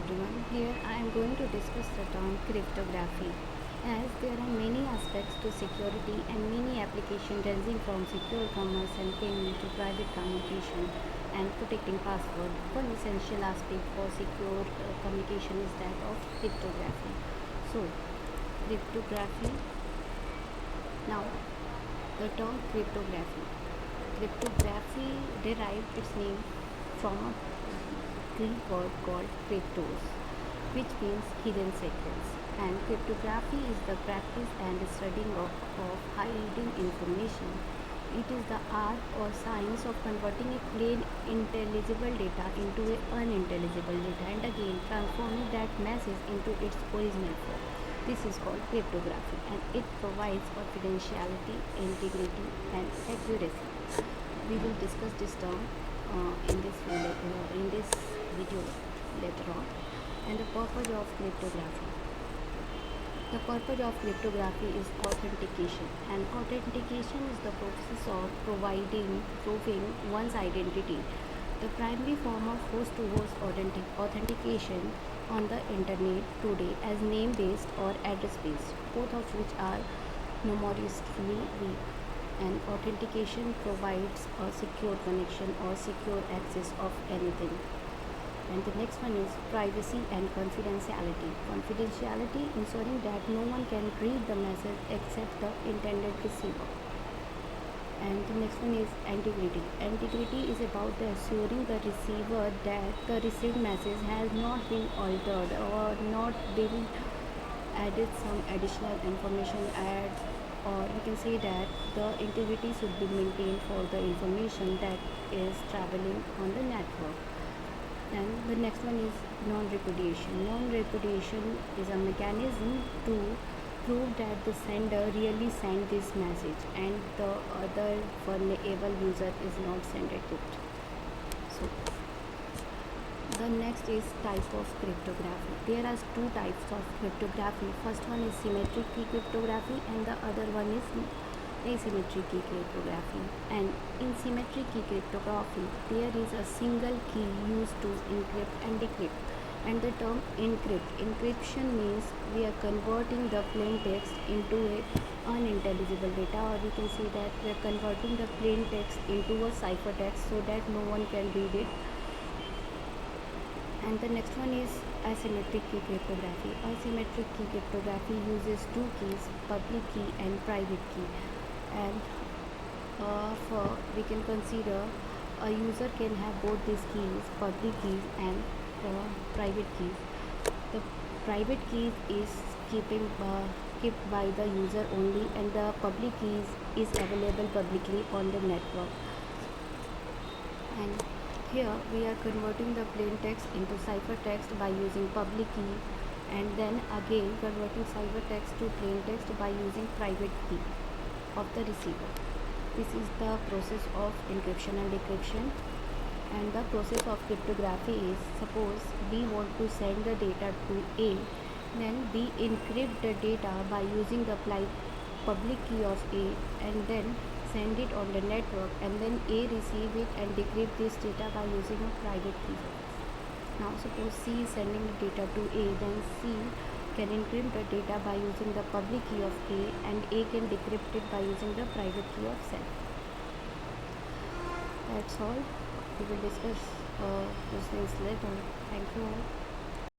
everyone. Here I am going to discuss the term cryptography, as there are many aspects to security and many applications ranging from secure commerce and payment to private communication and protecting password. One essential aspect for secure communication is that of cryptography. So, cryptography. Now, the term cryptography. Cryptography derived its name from a Greek word called cryptos, which means hidden secrets. And cryptography is the practice and studying of hiding information. It is the art or science of converting a plain intelligible data into an unintelligible data and again transforming that message into its original form. This is called cryptography and it provides confidentiality, integrity and accuracy. We will discuss this term in this video later on. And the purpose of cryptography. The purpose of cryptography is authentication, and authentication is the process of proving one's identity. The primary form of host-to-host authentication on the internet today as name-based or address-based, both of which are numerously weak. And authentication provides a secure connection or secure access of anything. And the next one is privacy and confidentiality. Confidentiality ensuring that no one can read the message except the intended receiver. And the next one is integrity. Integrity is about assuring the receiver that the received message has not been altered or not been added some additional information or we can say that the integrity should be maintained for the information that is traveling on the network. And the next one is non-repudiation. Non-repudiation is a mechanism to prove that the sender really sent this message and the other vulnerable user is not sent it. So the next is type of cryptography. There are two types of cryptography. First one is symmetric key cryptography and the other one is asymmetric key cryptography. And in symmetric key cryptography, there is a single key used to encrypt and decrypt. And the term encryption means we are converting the plain text into a unintelligible data, or we can say that we are converting the plain text into a ciphertext so that no one can read it. And the next one is asymmetric key cryptography. Asymmetric key cryptography uses two keys, public key and private key. And we can consider a user can have both these keys, public keys and private keys. The private key is kept by the user only, and the public keys is available publicly on the network. And here we are converting the plain text into ciphertext by using public key and then again converting ciphertext to plain text by using private key of the receiver. This is the process of encryption and decryption. And the process of cryptography is, suppose we want to send the data to A, then we encrypt the data by using the public key of A and then send it on the network, and then A receive it and decrypt this data by using a private key. Now suppose C is sending the data to A, then C can encrypt the data by using the public key of A and A can decrypt it by using the private key of self. That's all. We will discuss those things later. Thank you all.